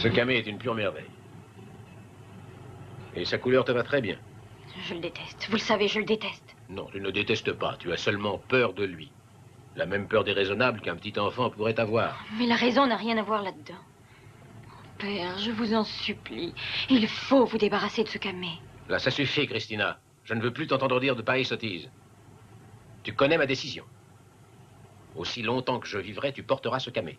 Ce camé est une pure merveille. Et sa couleur te va très bien. Je le déteste. Vous le savez, je le déteste. Non, tu ne le détestes pas. Tu as seulement peur de lui. La même peur déraisonnable qu'un petit enfant pourrait avoir. Mais la raison n'a rien à voir là-dedans. Père, je vous en supplie. Il faut vous débarrasser de ce camé. Là, ça suffit, Christina. Je ne veux plus t'entendre dire de pareilles sottises. Tu connais ma décision. Aussi longtemps que je vivrai, tu porteras ce camé.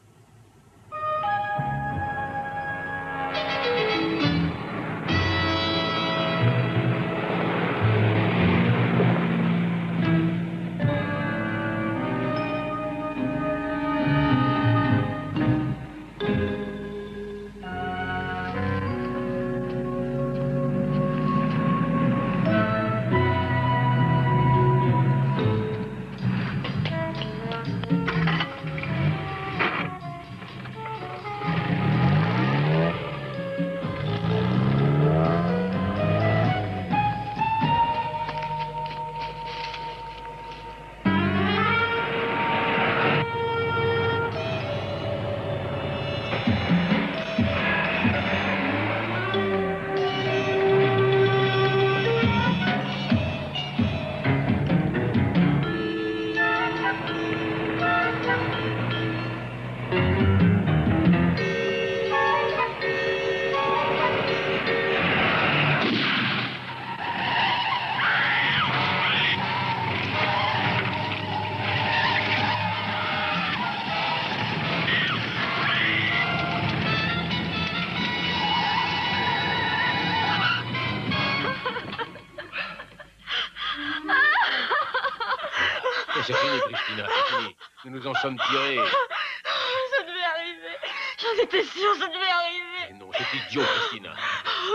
C'est fini, Christina, c'est fini. Nous nous en sommes tirés. Ça devait arriver. J'en étais sûre, ça devait arriver. Mais non, c'est idiot, Christina.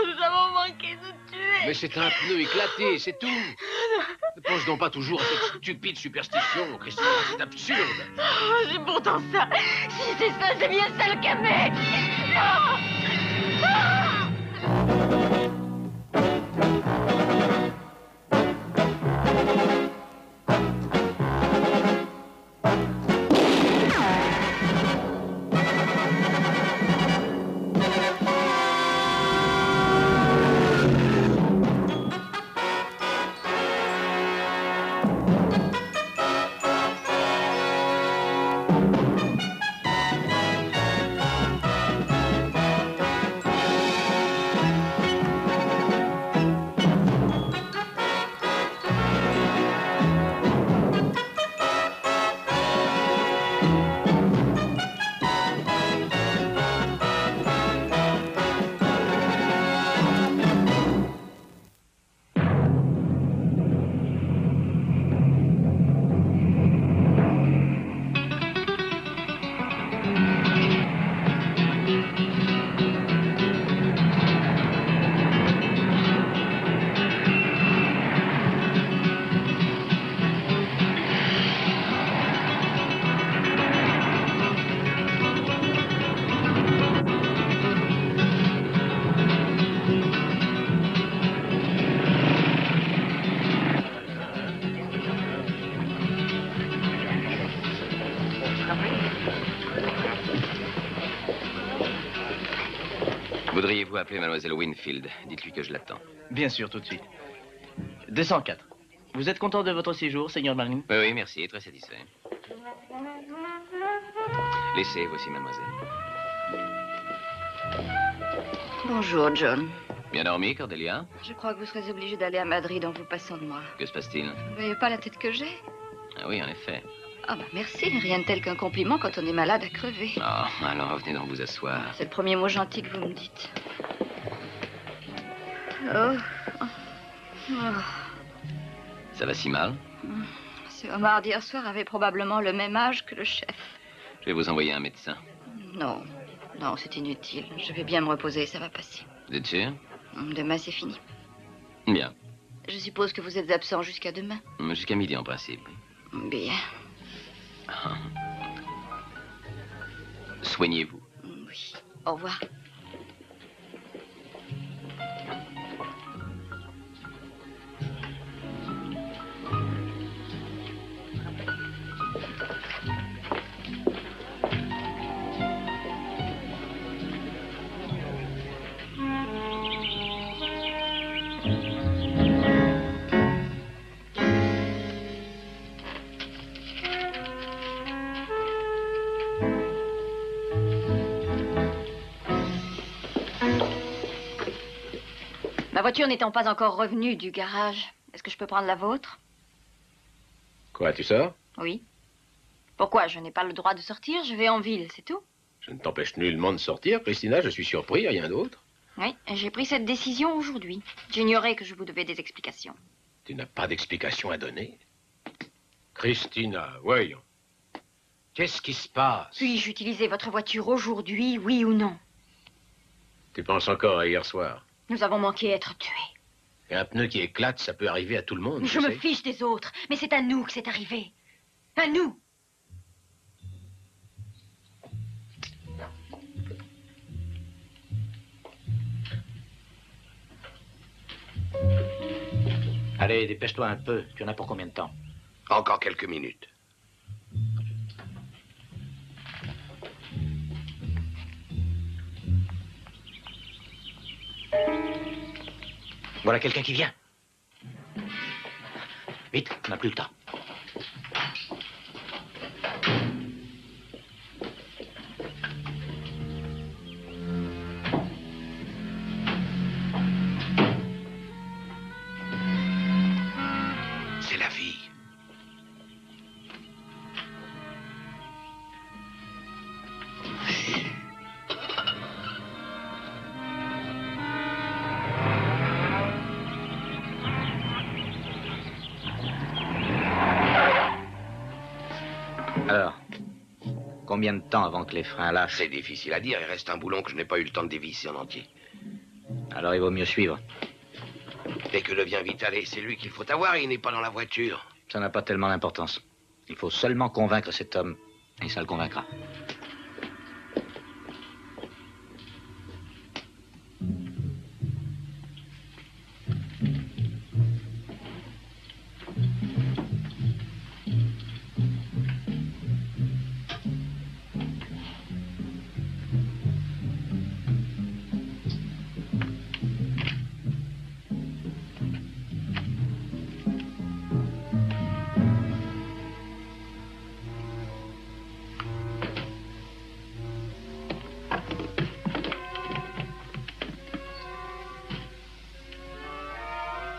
Nous avons manqué de tuer. Mais c'est un pneu éclaté, c'est tout. Ne pense donc pas toujours à cette stupide superstition, Christina, c'est absurde. C'est pourtant ça. Si c'est ça, c'est bien ça le camé. Voudriez-vous appeler mademoiselle Winfield? Dites-lui que je l'attends. Bien sûr, tout de suite. 204. Vous êtes content de votre séjour, Seigneur Marlin? Oui, oui, merci, très satisfait. Laissez, voici mademoiselle. Bonjour, John. Bien dormi, Cordelia? Je crois que vous serez obligé d'aller à Madrid en vous passant de moi. Que se passe-t-il? Vous voyez pas la tête que j'ai? Ah oui, en effet. Ah bah merci, rien de tel qu'un compliment quand on est malade à crever. Oh, alors venez donc vous asseoir. C'est le premier mot gentil que vous me dites. Oh. Oh. Ça va si mal? Ce homard d'hier soir avait probablement le même âge que le chef. Je vais vous envoyer un médecin. Non, non, c'est inutile. Je vais bien me reposer, ça va passer. Vous êtes sûr? Demain, c'est fini. Bien. Je suppose que vous êtes absent jusqu'à demain. Jusqu'à midi, en principe. Bien. Soignez-vous. Oui. Au revoir. Ma voiture n'étant pas encore revenue du garage, est-ce que je peux prendre la vôtre? Quoi, tu sors? Oui. Pourquoi? Je n'ai pas le droit de sortir, je vais en ville, c'est tout. Je ne t'empêche nullement de sortir, Christina, je suis surpris, rien d'autre. Oui, j'ai pris cette décision aujourd'hui. J'ignorais que je vous devais des explications. Tu n'as pas d'explication à donner? Christina, voyons. Qu'est-ce qui se passe? Puis-je utiliser votre voiture aujourd'hui, oui ou non? Tu penses encore à hier soir? Nous avons manqué être tués. Et un pneu qui éclate, ça peut arriver à tout le monde. Je me fiche des autres, mais c'est à nous que c'est arrivé. À nous. Allez, dépêche-toi un peu. Tu en as pour combien de temps? Encore quelques minutes. Voilà quelqu'un qui vient. Vite, on n'a plus le temps. C'est la vie. Alors, combien de temps avant que les freins lâchent? C'est difficile à dire. Il reste un boulon que je n'ai pas eu le temps de dévisser en entier. Alors il vaut mieux suivre. Dès que le vient vite aller, c'est lui qu'il faut avoir et il n'est pas dans la voiture. Ça n'a pas tellement d'importance. Il faut seulement convaincre cet homme, et ça le convaincra.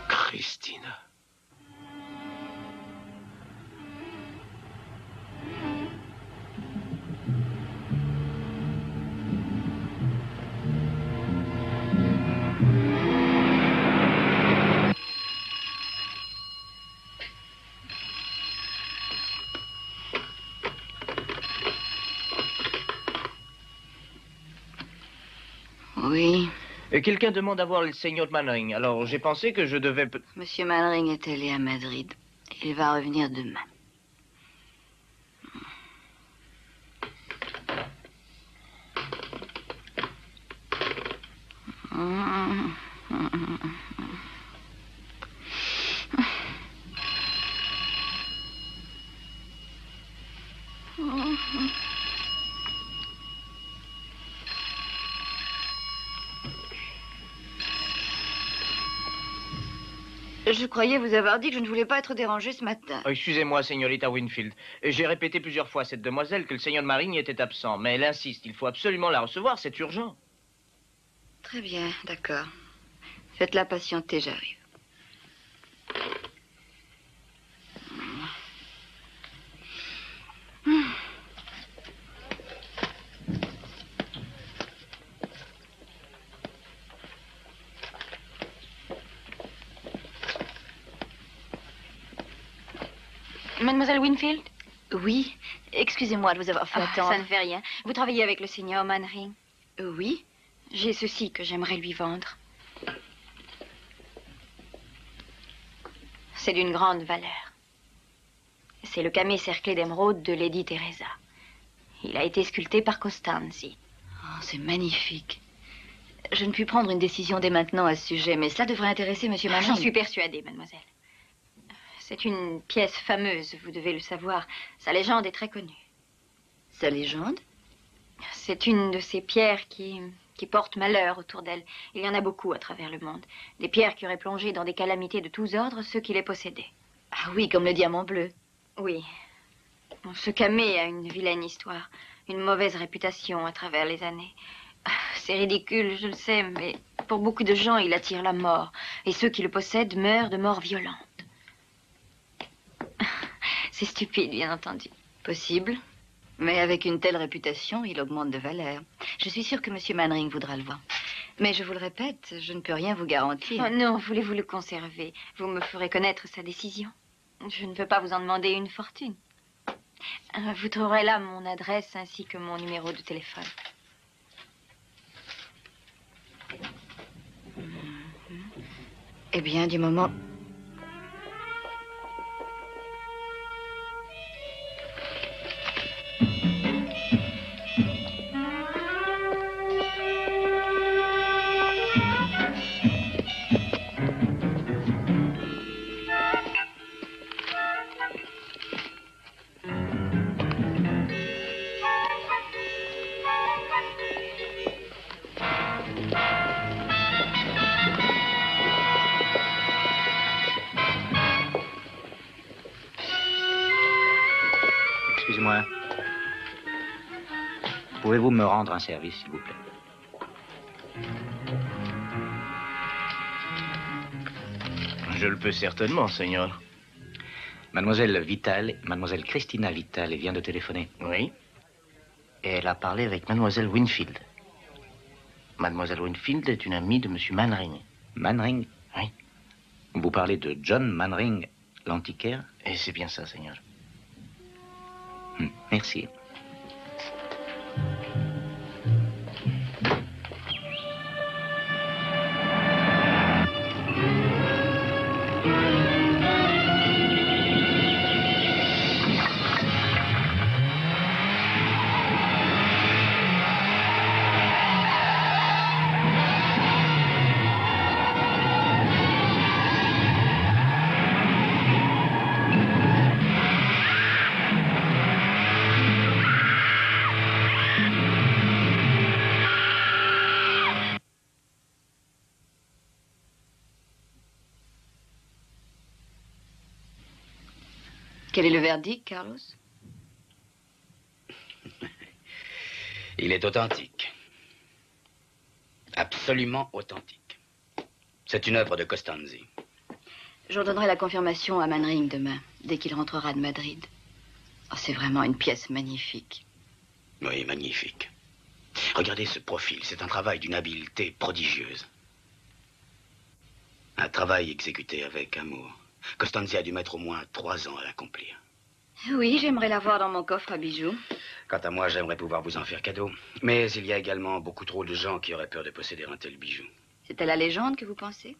Christina. Oui. Quelqu'un demande à voir le seigneur Mannering. Alors, j'ai pensé que je devais... Monsieur Mannering est allé à Madrid. Il va revenir demain. Je croyais vous avoir dit que je ne voulais pas être dérangée ce matin. Oh, excusez-moi, señorita Winfield. J'ai répété plusieurs fois à cette demoiselle que le seigneur Mannering était absent. Mais elle insiste, il faut absolument la recevoir, c'est urgent. Très bien, d'accord. Faites-la patienter, j'arrive. Mademoiselle Winfield? Oui, excusez-moi de vous avoir fait attendre. Ça ne fait rien. Vous travaillez avec le seigneur Mannering? Oui. J'ai ceci que j'aimerais lui vendre. C'est d'une grande valeur. C'est le camée cerclé d'émeraude de Lady Teresa. Il a été sculpté par Costanzi. Oh, c'est magnifique. Je ne puis prendre une décision dès maintenant à ce sujet, mais cela devrait intéresser Monsieur Mannering. J'en suis persuadée, mademoiselle. C'est une pièce fameuse, vous devez le savoir. Sa légende est très connue. Sa légende? C'est une de ces pierres qui qui portent malheur autour d'elles. Il y en a beaucoup à travers le monde. Des pierres qui auraient plongé dans des calamités de tous ordres ceux qui les possédaient. Ah oui, comme le diamant bleu. Oui. Bon, ce camé a une vilaine histoire, une mauvaise réputation à travers les années. Ah, c'est ridicule, je le sais, mais pour beaucoup de gens, il attire la mort. Et ceux qui le possèdent meurent de mort violente. C'est stupide, bien entendu. Possible. Mais avec une telle réputation, il augmente de valeur. Je suis sûre que M. Mannering voudra le voir. Mais je vous le répète, je ne peux rien vous garantir. Oh non, voulez-vous le conserver? Vous me ferez connaître sa décision. Je ne peux pas vous en demander une fortune. Vous trouverez là mon adresse ainsi que mon numéro de téléphone. Eh bien, du moment... Excusez-moi. Pouvez-vous me rendre un service, s'il vous plaît? Je le peux certainement, Seigneur. Mademoiselle Vital, mademoiselle Christina Vital vient de téléphoner. Oui. Et elle a parlé avec mademoiselle Winfield. Mademoiselle Winfield est une amie de M. Mannering. Mannering? Oui. Vous parlez de John Mannering, l'antiquaire? Et c'est bien ça, Seigneur. Merci. Quel est le verdict, Carlos? Il est authentique. Absolument authentique. C'est une œuvre de Costanzi. J'en donnerai la confirmation à Mannering demain, dès qu'il rentrera de Madrid. Oh, c'est vraiment une pièce magnifique. Oui, magnifique. Regardez ce profil, c'est un travail d'une habileté prodigieuse. Un travail exécuté avec amour. Costanzi a dû mettre au moins 3 ans à l'accomplir. Oui, j'aimerais l'avoir dans mon coffre à bijoux. Quant à moi, j'aimerais pouvoir vous en faire cadeau. Mais il y a également beaucoup trop de gens qui auraient peur de posséder un tel bijou. C'est à la légende que vous pensez?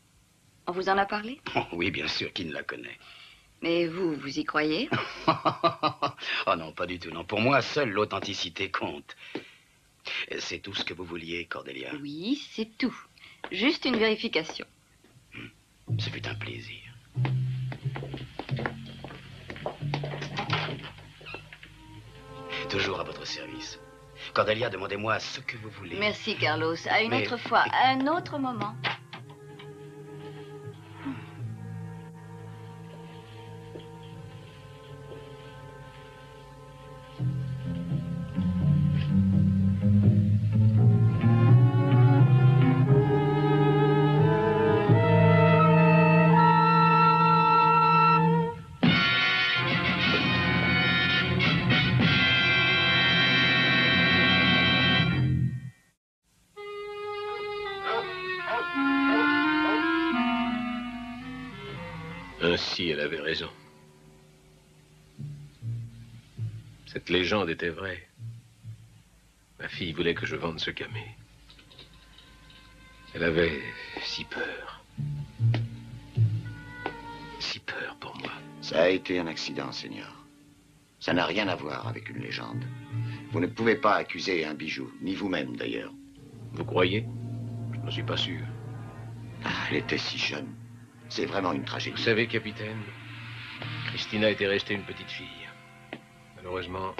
On vous en a parlé? Oh, oui, bien sûr, qui ne la connaît? Mais vous, vous y croyez? Oh non, pas du tout, non. Pour moi, seule l'authenticité compte. C'est tout ce que vous vouliez, Cordelia? Oui, c'est tout. Juste une vérification. Ce fut un plaisir. Toujours à votre service. Cordelia, demandez-moi ce que vous voulez. Merci, Carlos. À une Mais- autre fois, à un autre moment. Ainsi, elle avait raison. Cette légende était vraie. Ma fille voulait que je vende ce camé. Elle avait si peur. Si peur pour moi. Ça a été un accident, Seigneur. Ça n'a rien à voir avec une légende. Vous ne pouvez pas accuser un bijou, ni vous-même d'ailleurs. Vous croyez? Je n'en suis pas sûr. Ah, elle était si jeune. C'est vraiment une Vous tragédie. savez, capitaine, Christina était restée une petite fille. Malheureusement,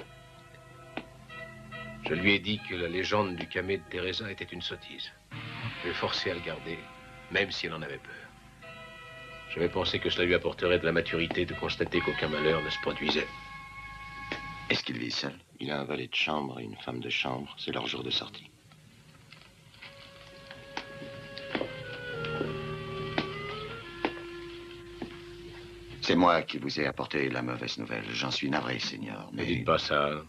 Je lui ai dit que la légende du camé de Teresa était une sottise. Je l'ai forcé à le garder, même si elle en avait peur. J'avais pensé que cela lui apporterait de la maturité de constater qu'aucun malheur ne se produisait. Est-ce qu'il vit seul? Il a un valet de chambre et une femme de chambre. C'est leur jour de sortie. C'est moi qui vous ai apporté la mauvaise nouvelle. J'en suis navré, Seigneur, Ne mais... dites pas ça.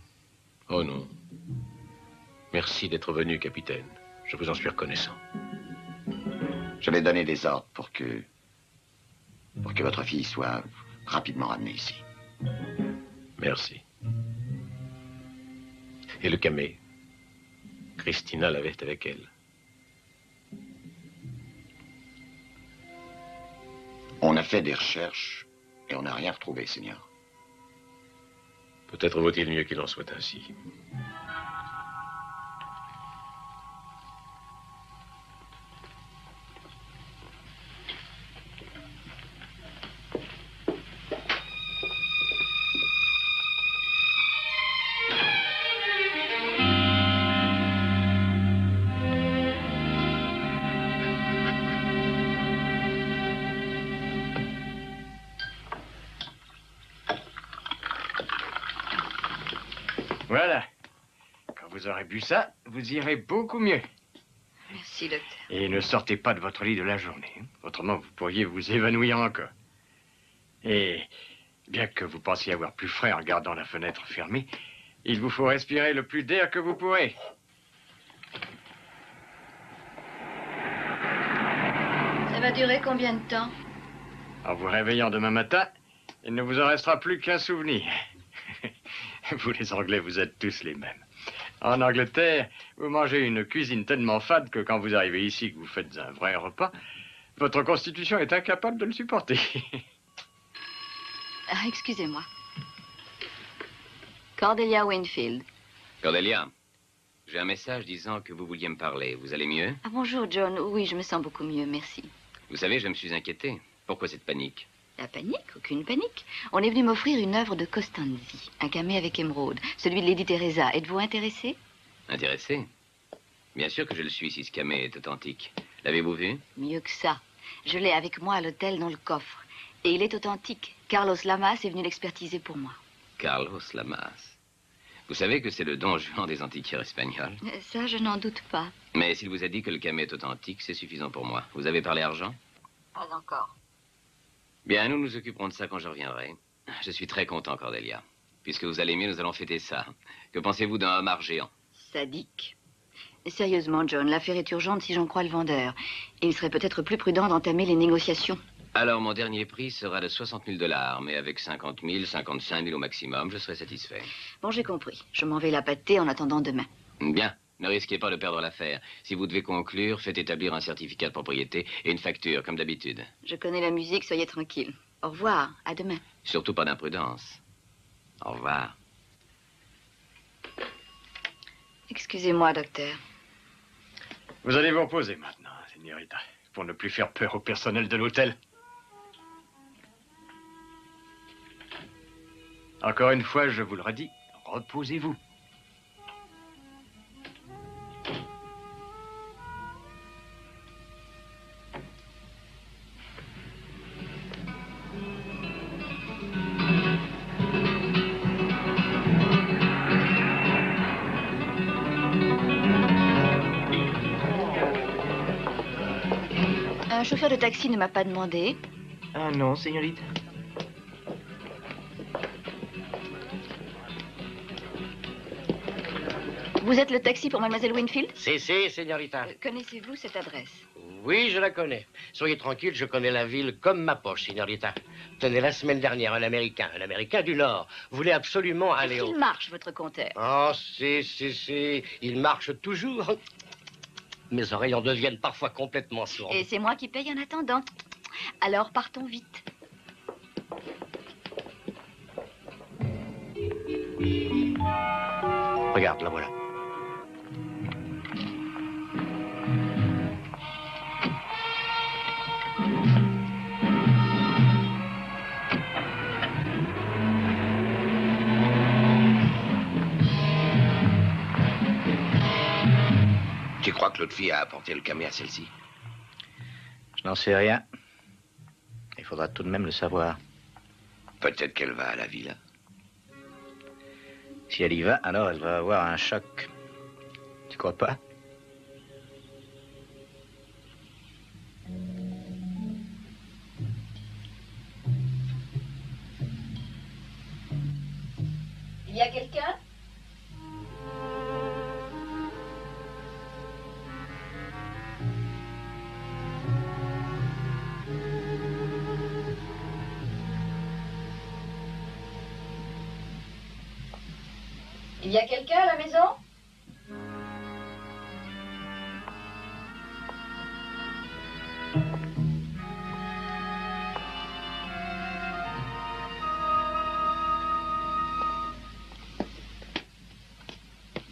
Oh non. Merci d'être venu, capitaine. Je vous en suis reconnaissant. Je vais donner des ordres pour que votre fille soit rapidement ramenée ici. Merci. Et le camé? Christina l'avait avec elle. On a fait des recherches et on n'a rien retrouvé, Seigneur. Peut-être vaut-il mieux qu'il en soit ainsi. Voilà. Quand vous aurez bu ça, vous irez beaucoup mieux. Merci, docteur. Et ne sortez pas de votre lit de la journée. Autrement, vous pourriez vous évanouir encore. Et bien que vous pensiez avoir plus frais en gardant la fenêtre fermée, il vous faut respirer le plus d'air que vous pourrez. Ça va durer combien de temps? En vous réveillant demain matin, il ne vous en restera plus qu'un souvenir. Vous, les Anglais, vous êtes tous les mêmes. En Angleterre, vous mangez une cuisine tellement fade que quand vous arrivez ici, que vous faites un vrai repas, votre constitution est incapable de le supporter. Ah, excusez-moi. Cordelia Winfield. Cordelia, j'ai un message disant que vous vouliez me parler. Vous allez mieux? Ah, bonjour, John. Oui, je me sens beaucoup mieux, merci. Vous savez, je me suis inquiété. Pourquoi cette panique? La panique? Aucune panique. On est venu m'offrir une œuvre de Costanzi, un camé avec émeraude, celui de Lady Teresa. Êtes-vous intéressé? Intéressé? Bien sûr que je le suis si ce camé est authentique. L'avez-vous vu? Mieux que ça. Je l'ai avec moi à l'hôtel dans le coffre. Et il est authentique. Carlos Lamas est venu l'expertiser pour moi. Carlos Lamas. Vous savez que c'est le Don Juan des antiquaires espagnols? Ça, je n'en doute pas. Mais s'il vous a dit que le camé est authentique, c'est suffisant pour moi. Vous avez parlé argent? Pas encore. Bien, nous nous occuperons de ça quand je reviendrai. Je suis très content, Cordelia. Puisque vous allez mieux, nous allons fêter ça. Que pensez-vous d'un homard géant? Sadique. Sérieusement, John, l'affaire est urgente si j'en crois le vendeur. Et il serait peut-être plus prudent d'entamer les négociations. Alors, mon dernier prix sera de 60 000 $, mais avec 50 000, 55 000 au maximum, je serai satisfait. Bon, j'ai compris. Je m'en vais la pâter en attendant demain. Bien. Ne risquez pas de perdre l'affaire. Si vous devez conclure, faites établir un certificat de propriété et une facture, comme d'habitude. Je connais la musique, soyez tranquille. Au revoir, à demain. Surtout pas d'imprudence. Au revoir. Excusez-moi, docteur. Vous allez vous reposer maintenant, signorita, pour ne plus faire peur au personnel de l'hôtel. Encore une fois, je vous le redis, reposez-vous. Un chauffeur de taxi ne m'a pas demandé. Ah non, señorita. Vous êtes le taxi pour mademoiselle Winfield? Si, señorita. Connaissez-vous cette adresse? Oui, je la connais. Soyez tranquille, je connais la ville comme ma poche, señorita. Tenez, la semaine dernière, un Américain du Nord, voulait absolument aller au... Il marche, votre compteur. Oh, si. Il marche toujours. Mes oreilles en deviennent parfois complètement sourdes. Et c'est moi qui paye en attendant. Alors, partons vite. Regarde, la voilà. crois que l'autre fille a apporté le camé à celle-ci? Je n'en sais rien. Il faudra tout de même le savoir. Peut-être qu'elle va à la villa. Si elle y va, alors elle va avoir un choc. Tu crois pas? Il y a quelqu'un? Il y a quelqu'un à la maison?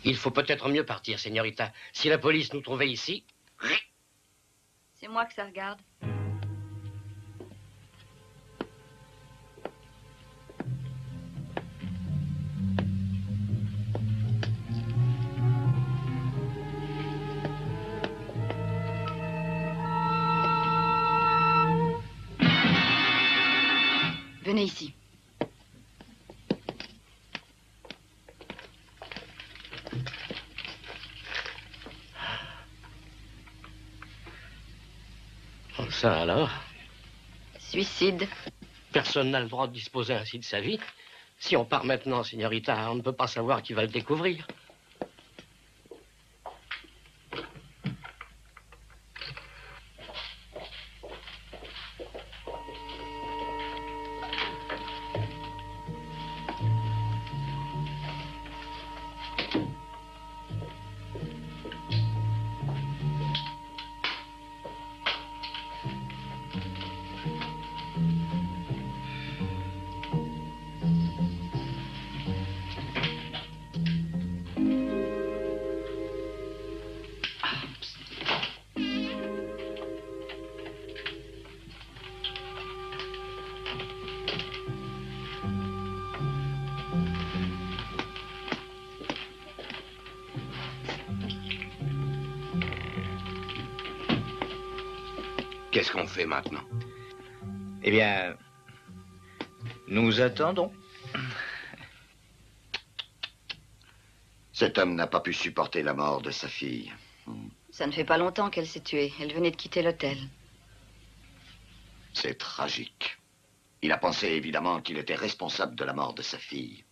Il faut peut-être mieux partir, señorita. Si la police nous trouvait ici... C'est moi que ça regarde. Venez ici. Oh, ça alors? Suicide. Personne n'a le droit de disposer ainsi de sa vie. Si on part maintenant, señorita, on ne peut pas savoir qui va le découvrir. Qu'est-ce qu'on fait maintenant? Eh bien, nous attendons. Cet homme n'a pas pu supporter la mort de sa fille. Ça ne fait pas longtemps qu'elle s'est tuée. Elle venait de quitter l'hôtel. C'est tragique. Il a pensé évidemment qu'il était responsable de la mort de sa fille.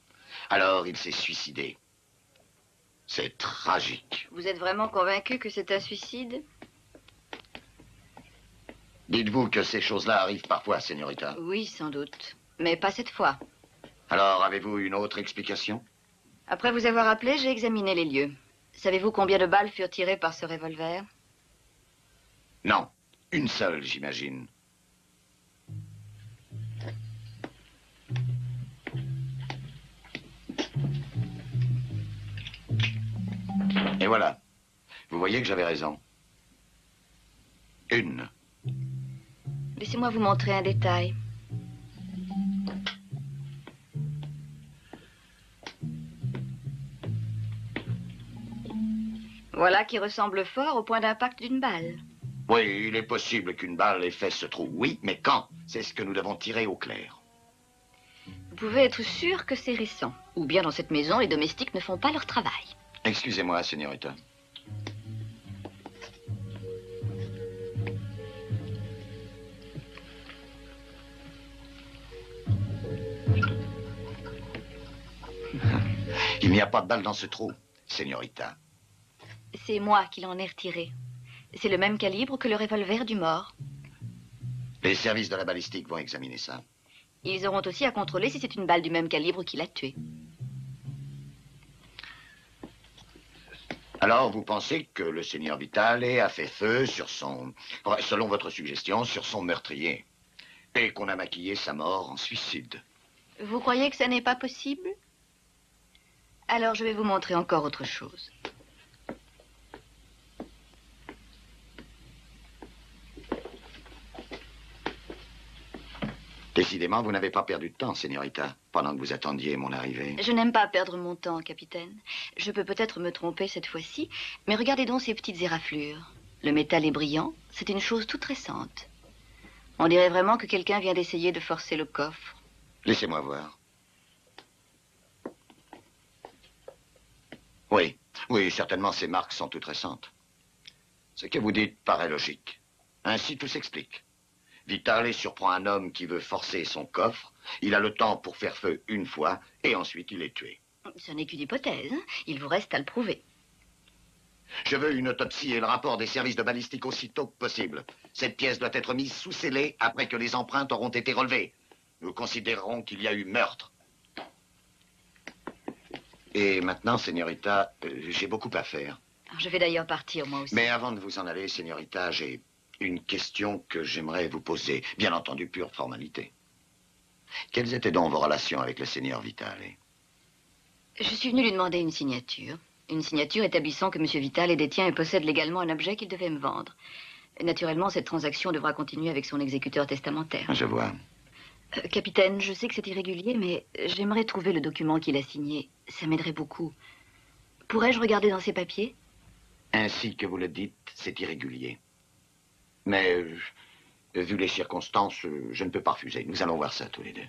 Alors il s'est suicidé. C'est tragique. Vous êtes vraiment convaincu que c'est un suicide? Dites-vous que ces choses-là arrivent parfois, señorita? Oui, sans doute. Mais pas cette fois. Alors, avez-vous une autre explication? Après vous avoir appelé, j'ai examiné les lieux. Savez-vous combien de balles furent tirées par ce revolver? Non, une seule, j'imagine. Et voilà. Vous voyez que j'avais raison. Une. Laissez-moi vous montrer un détail. Voilà qui ressemble fort au point d'impact d'une balle. Oui, il est possible qu'une balle ait fait ce trou. Oui, mais quand? C'est ce que nous devons tirer au clair. Vous pouvez être sûr que c'est récent. Ou bien dans cette maison, les domestiques ne font pas leur travail. Excusez-moi, señorita. Il n'y a pas de balle dans ce trou, señorita. C'est moi qui l'en ai retiré. C'est le même calibre que le revolver du mort. Les services de la balistique vont examiner ça. Ils auront aussi à contrôler si c'est une balle du même calibre qui l'a tué. Alors, vous pensez que le seigneur Vitale a fait feu sur son... selon votre suggestion, sur son meurtrier. Et qu'on a maquillé sa mort en suicide. Vous croyez que ça n'est pas possible? Alors, je vais vous montrer encore autre chose. Décidément, vous n'avez pas perdu de temps, señorita, pendant que vous attendiez mon arrivée. Je n'aime pas perdre mon temps, capitaine. Je peux peut-être me tromper cette fois-ci, mais regardez donc ces petites éraflures. Le métal est brillant, c'est une chose toute récente. On dirait vraiment que quelqu'un vient d'essayer de forcer le coffre. Laissez-moi voir. Oui, oui, certainement ces marques sont toutes récentes. Ce que vous dites paraît logique. Ainsi tout s'explique. Vitale surprend un homme qui veut forcer son coffre. Il a le temps pour faire feu une fois et ensuite il est tué. Ce n'est qu'une hypothèse, hein. Il vous reste à le prouver. Je veux une autopsie et le rapport des services de balistique aussitôt que possible. Cette pièce doit être mise sous scellé après que les empreintes auront été relevées. Nous considérerons qu'il y a eu meurtre. Et maintenant, señorita, j'ai beaucoup à faire. Alors, je vais d'ailleurs partir, moi aussi. Mais avant de vous en aller, señorita, j'ai une question que j'aimerais vous poser. Bien entendu, pure formalité. Quelles étaient donc vos relations avec le seigneur Vitale? Je suis venue lui demander une signature. Une signature établissant que M. Vitale détient et possède légalement un objet qu'il devait me vendre. Naturellement, cette transaction devra continuer avec son exécuteur testamentaire. Je vois. Capitaine, je sais que c'est irrégulier, mais j'aimerais trouver le document qu'il a signé. Ça m'aiderait beaucoup. Pourrais-je regarder dans ses papiers? Ainsi que vous le dites, c'est irrégulier. Mais, vu les circonstances, je ne peux pas refuser. Nous allons voir ça tous les deux.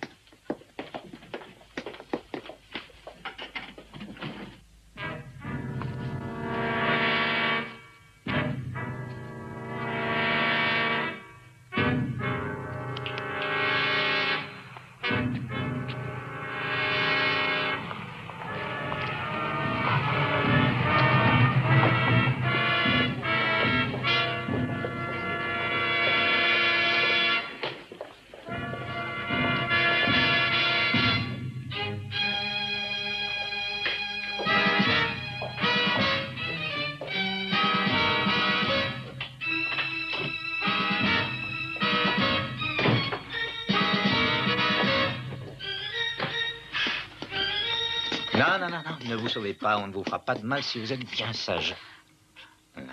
Non, ne vous sauvez pas, on ne vous fera pas de mal si vous êtes bien sage.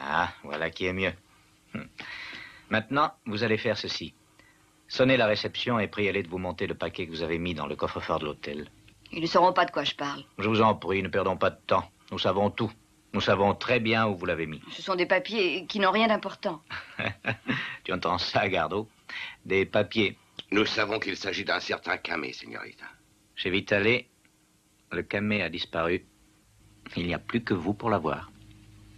Ah, voilà qui est mieux. Maintenant, vous allez faire ceci. Sonnez la réception et priez-les de vous monter le paquet que vous avez mis dans le coffre-fort de l'hôtel. Ils ne sauront pas de quoi je parle. Je vous en prie, ne perdons pas de temps. Nous savons tout. Nous savons très bien où vous l'avez mis. Ce sont des papiers qui n'ont rien d'important. Tu entends ça, Gardo? Des papiers. Nous savons qu'il s'agit d'un certain Camé, señorita. Chez Vitale, le Camé a disparu. Il n'y a plus que vous pour l'avoir.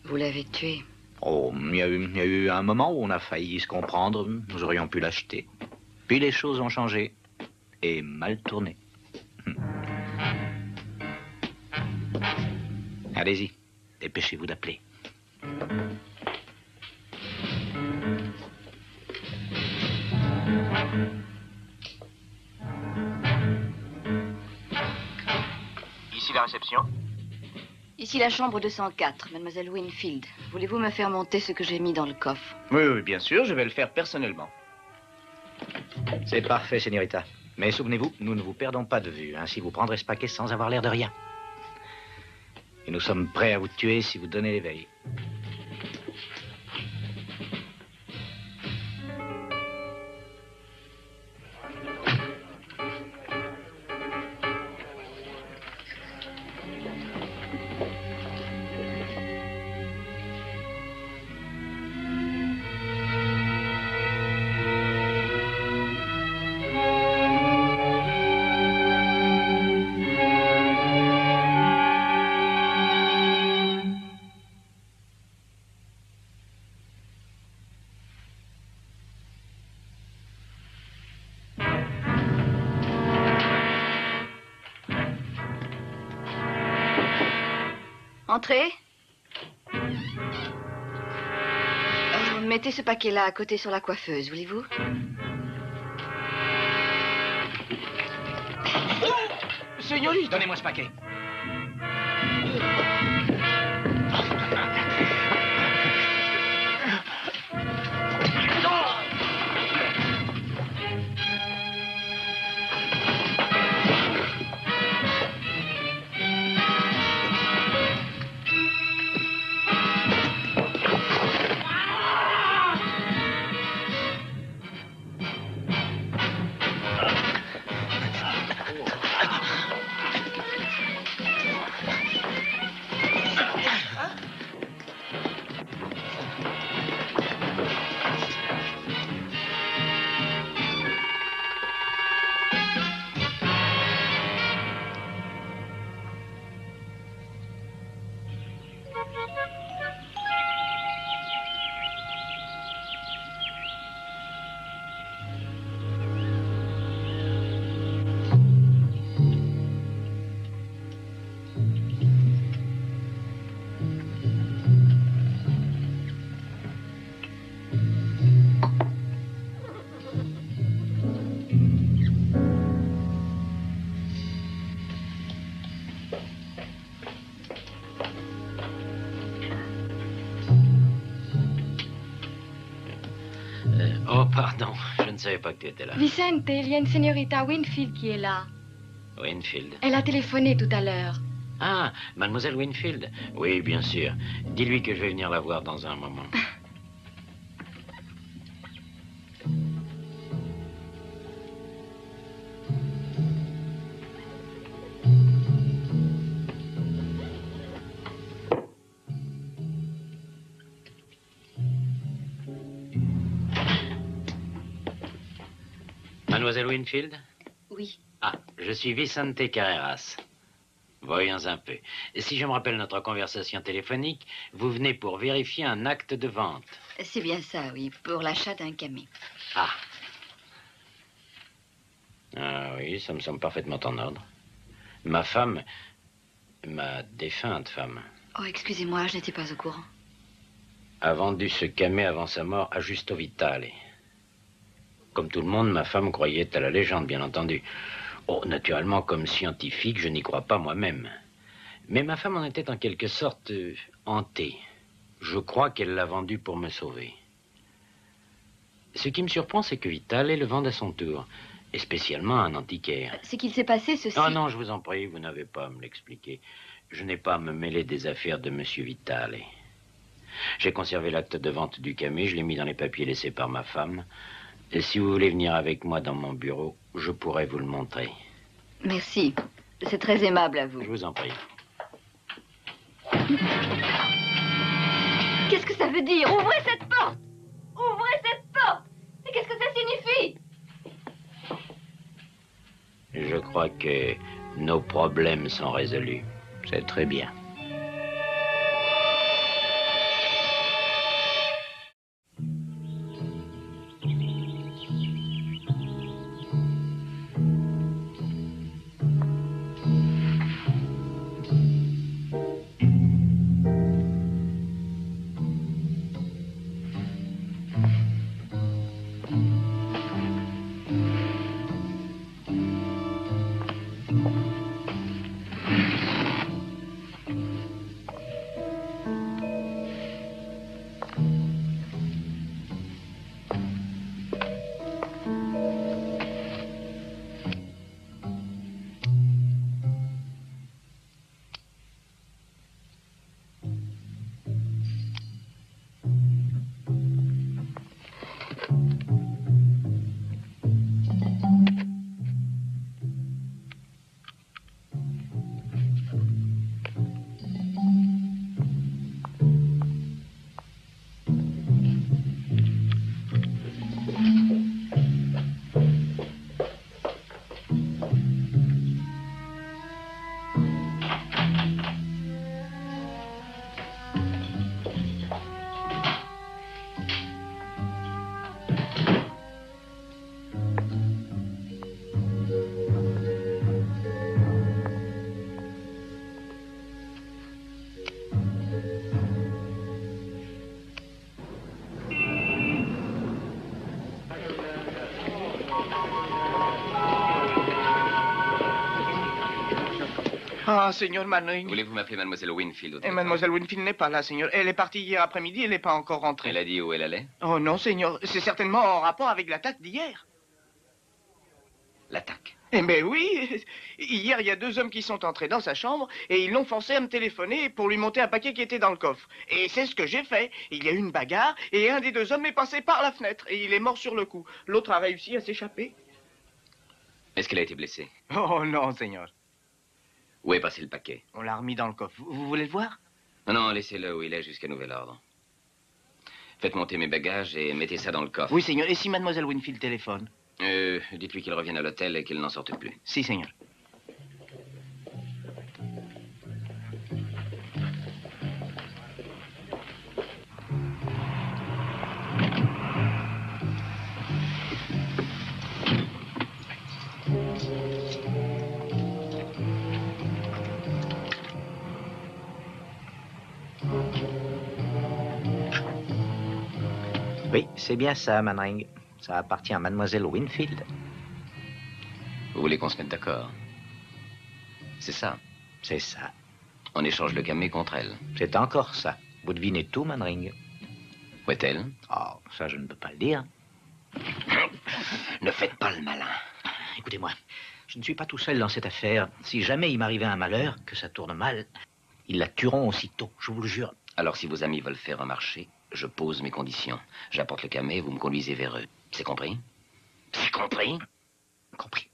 Vous l'avez tué. Oh, il y a eu un moment où on a failli se comprendre. Nous aurions pu l'acheter. Puis les choses ont changé. Et mal tourné. Allez-y. Dépêchez-vous d'appeler. Ici la réception. Ici la chambre 204, mademoiselle Winfield. Voulez-vous me faire monter ce que j'ai mis dans le coffre? Oui, bien sûr, je vais le faire personnellement. C'est parfait, señorita. Mais souvenez-vous, nous ne vous perdons pas de vue. Ainsi, vous prendrez ce paquet sans avoir l'air de rien. Et nous sommes prêts à vous tuer si vous donnez l'éveil. Entrez. Mettez ce paquet-là à côté sur la coiffeuse, voulez-vous? Señorita, donnez-moi ce paquet. savais pas que tu étais là. Vicente, il y a une señorita Winfield qui est là. Winfield. Elle a téléphoné tout à l'heure. Ah, mademoiselle Winfield. Oui, bien sûr. Dis-lui que je vais venir la voir dans un moment. Mademoiselle Winfield? Oui. Ah, je suis Vicente Carreras. Voyons un peu. Si je me rappelle notre conversation téléphonique, vous venez pour vérifier un acte de vente. C'est bien ça, oui, pour l'achat d'un camé. Ah. Ah oui, ça me semble parfaitement en ordre. Ma femme, ma défunte femme, Oh, excusez-moi, je n'étais pas au courant. a vendu ce camé avant sa mort à Justo Vitale. Comme tout le monde, ma femme croyait à la légende, bien entendu. Oh, naturellement, comme scientifique, je n'y crois pas moi-même. Mais ma femme en était en quelque sorte hantée. Je crois qu'elle l'a vendu pour me sauver. Ce qui me surprend, c'est que Vitale le vende à son tour, et spécialement à un antiquaire. C'est qu'il s'est passé ceci. Oh non, je vous en prie, vous n'avez pas à me l'expliquer. Je n'ai pas à me mêler des affaires de Monsieur Vitale. J'ai conservé l'acte de vente du camé, je l'ai mis dans les papiers laissés par ma femme. Et si vous voulez venir avec moi dans mon bureau, je pourrais vous le montrer. Merci. C'est très aimable à vous. Je vous en prie. Qu'est-ce que ça veut dire? Ouvrez cette porte! Ouvrez cette porte! Mais qu'est-ce que ça signifie? Je crois que nos problèmes sont résolus. C'est très bien. Ah, Seigneur Manning. Voulez-vous m'appeler mademoiselle Winfield au Et téléphone? mademoiselle Winfield n'est pas là, Seigneur. Elle est partie hier après-midi, elle n'est pas encore rentrée. Elle a dit où elle allait? Oh non, Seigneur, c'est certainement en rapport avec l'attaque d'hier. L'attaque? Eh bien oui, hier, il y a 2 hommes qui sont entrés dans sa chambre et ils l'ont forcé à me téléphoner pour lui monter un paquet qui était dans le coffre. Et c'est ce que j'ai fait. Il y a eu une bagarre et un des 2 hommes est passé par la fenêtre et il est mort sur le coup. L'autre a réussi à s'échapper. Est-ce qu'elle a été blessée? Oh non, Seigneur. Où est passé le paquet? On l'a remis dans le coffre. Vous voulez le voir? Non, non, laissez-le où il est jusqu'à nouvel ordre. Faites monter mes bagages et mettez ça dans le coffre. Oui, Seigneur. Et si mademoiselle Winfield téléphone? Dites-lui qu'il revienne à l'hôtel et qu'il n'en sorte plus. Si, Seigneur. Oui, c'est bien ça, Manring. Ça appartient à mademoiselle Winfield. Vous voulez qu'on se mette d'accord? C'est ça. C'est ça. On échange le camé contre elle. C'est encore ça. Vous devinez tout, Manring. Où est-elle? Oh, ça, je ne peux pas le dire. Ne faites pas le malin. Écoutez-moi, je ne suis pas tout seul dans cette affaire. Si jamais il m'arrivait un malheur, que ça tourne mal, ils la tueront aussitôt, je vous le jure. Alors si vos amis veulent faire un marché, je pose mes conditions. J'apporte le camé et vous me conduisez vers eux. C'est compris? C'est compris? Compris.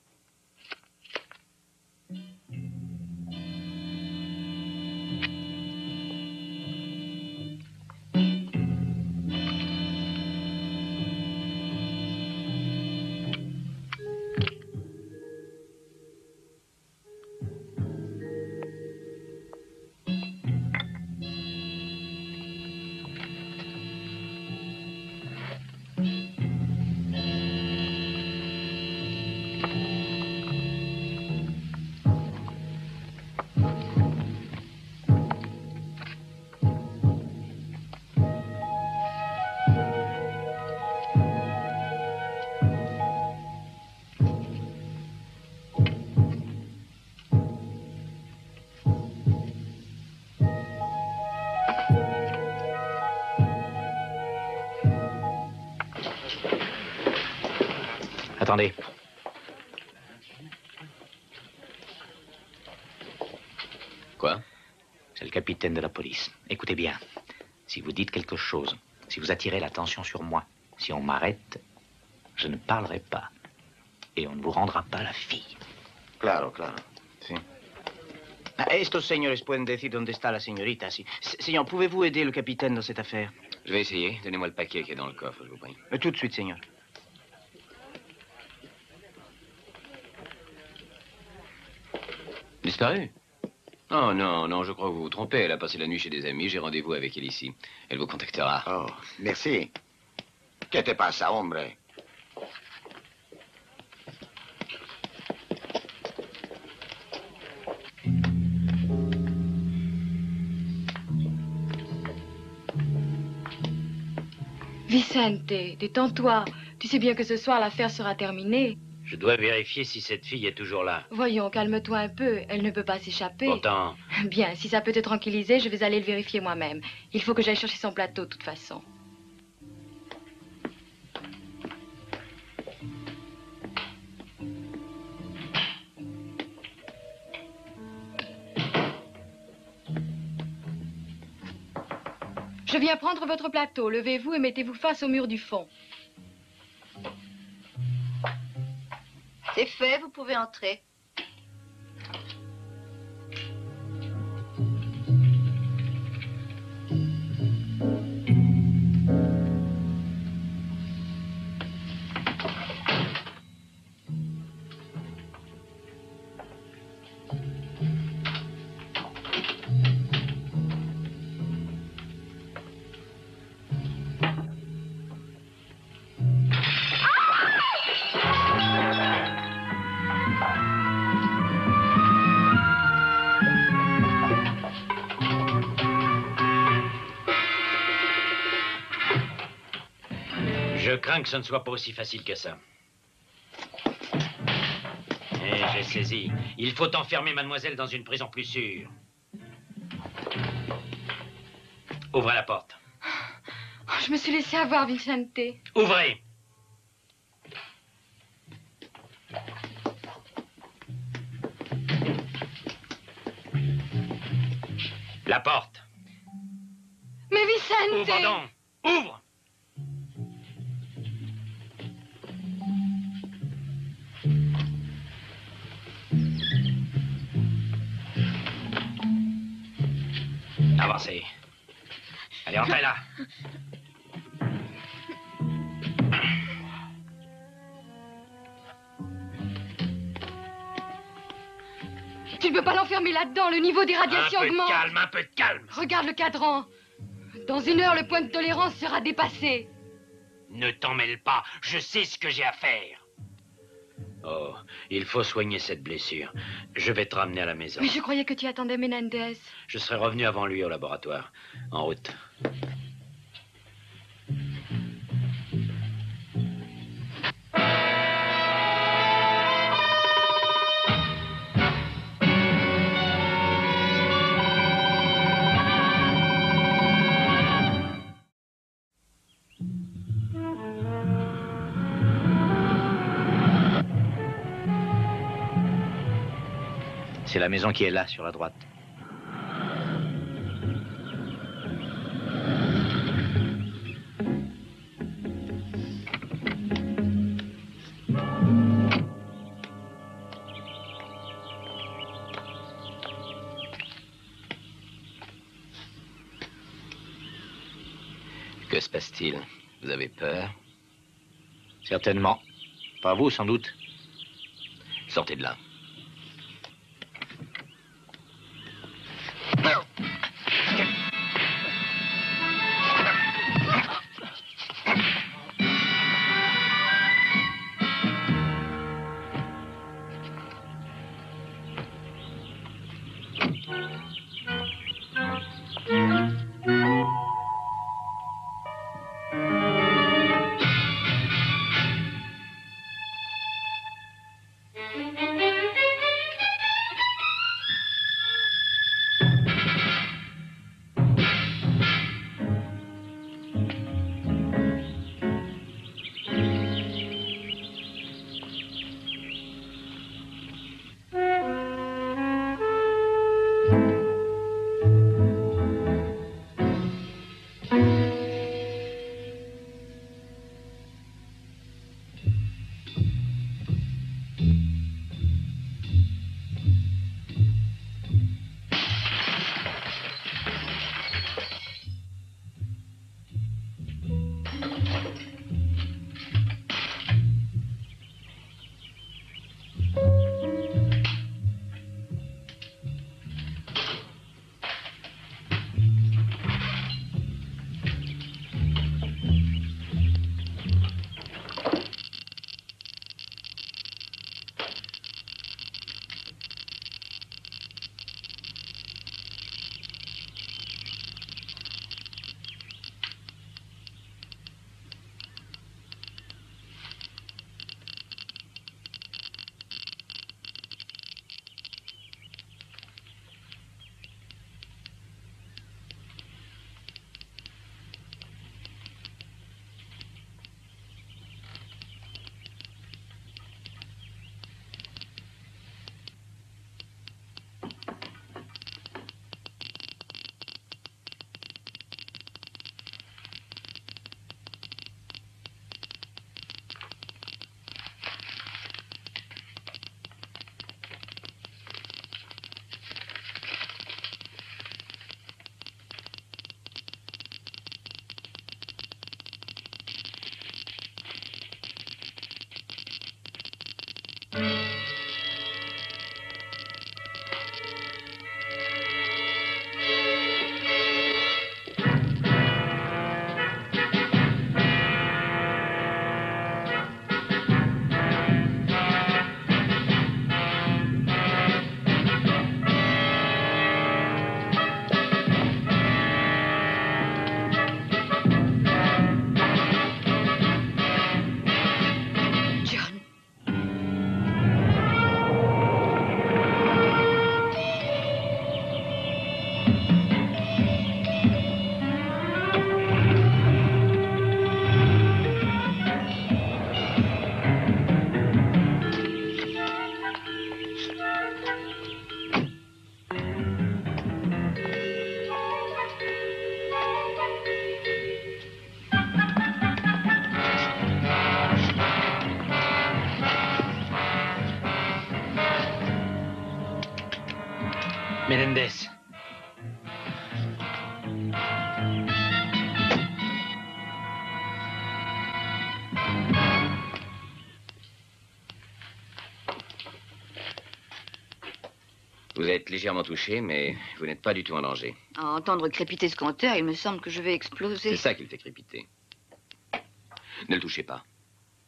Attendez. Quoi? C'est le capitaine de la police. Écoutez bien. Si vous dites quelque chose, si vous attirez l'attention sur moi, si on m'arrête, je ne parlerai pas. Et on ne vous rendra pas la fille. Claro, claro. Sí. Estos señores pueden decir dónde está la señorita. Si. Señor, pouvez-vous aider le capitaine dans cette affaire? Je vais essayer. Donnez-moi le paquet qui est dans le coffre, je vous prie. Tout de suite, señor. Disparu? Oh non, non, je crois que vous vous trompez. Elle a passé la nuit chez des amis. J'ai rendez-vous avec elle ici. Elle vous contactera. Oh, merci. ¿Qué te pasa, hombre? Vicente, détends-toi. Tu sais bien que ce soir, l'affaire sera terminée. Je dois vérifier si cette fille est toujours là. Voyons, calme-toi un peu. Elle ne peut pas s'échapper. Pourtant... Bien, si ça peut te tranquilliser, je vais aller le vérifier moi-même. Il faut que j'aille chercher son plateau, de toute façon. Je viens prendre votre plateau. Levez-vous et mettez-vous face au mur du fond. C'est fait, vous pouvez entrer. Je crains que ce ne soit pas aussi facile que ça. Eh, j'ai saisi. Il faut enfermer mademoiselle dans une prison plus sûre. Ouvrez la porte. Oh, je me suis laissé avoir, Vicente. Ouvrez. La porte. Mais Vicente! Ouvre donc. Ouvre. Avancez. Allez, entrez là. Tu ne peux pas l'enfermer là-dedans, le niveau des radiations augmente. Un peu de calme. Regarde le cadran. Dans 1 heure, le point de tolérance sera dépassé. Ne t'en mêle pas, je sais ce que j'ai à faire. Oh, il faut soigner cette blessure. Je vais te ramener à la maison. Mais je croyais que tu attendais Menendez. Je serai revenu avant lui au laboratoire. En route. C'est la maison qui est là, sur la droite. Que se passe-t-il? Vous avez peur? Certainement. Pas vous, sans doute. Sortez de là. Menendez. Vous êtes légèrement touché, mais vous n'êtes pas du tout en danger. À entendre crépiter ce compteur, il me semble que je vais exploser. C'est ça qui le fait crépiter. Ne le touchez pas.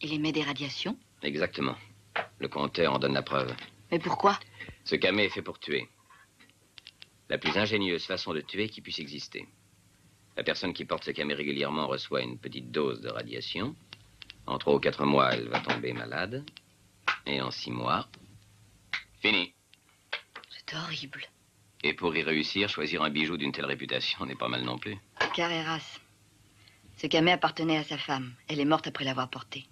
Il émet des radiations? Exactement. Le compteur en donne la preuve. Mais pourquoi? Ce camé est fait pour tuer. La plus ingénieuse façon de tuer qui puisse exister. La personne qui porte ce camé régulièrement reçoit une petite dose de radiation. En 3 ou 4 mois, elle va tomber malade. Et en 6 mois, fini. C'est horrible. Et pour y réussir, choisir un bijou d'une telle réputation n'est pas mal non plus. Carreras. Ce camé appartenait à sa femme. Elle est morte après l'avoir porté.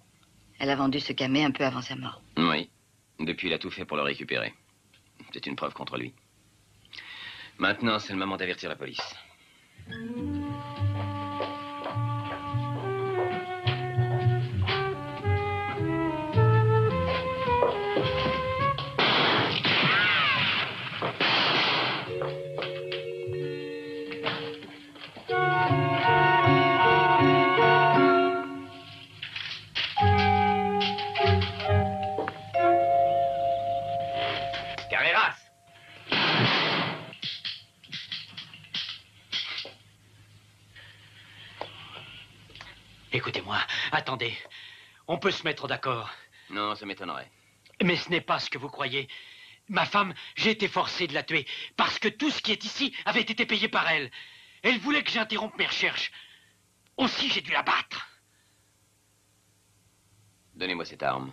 Elle a vendu ce camé un peu avant sa mort. Oui. Depuis, il a tout fait pour le récupérer. C'est une preuve contre lui. Maintenant, c'est le moment d'avertir la police. Écoutez-moi, attendez. On peut se mettre d'accord. Non, ça m'étonnerait. Mais ce n'est pas ce que vous croyez. Ma femme, j'ai été forcé de la tuer parce que tout ce qui est ici avait été payé par elle. Elle voulait que j'interrompe mes recherches. Aussi, j'ai dû la battre. Donnez-moi cette arme.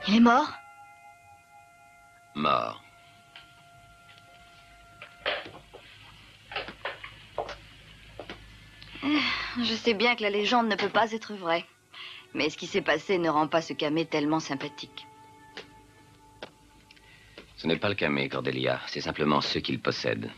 Il est mort? Mort. Je sais bien que la légende ne peut pas être vraie. Mais ce qui s'est passé ne rend pas ce camé tellement sympathique. Ce n'est pas le camé, Cordelia. C'est simplement ceux qui le possèdent.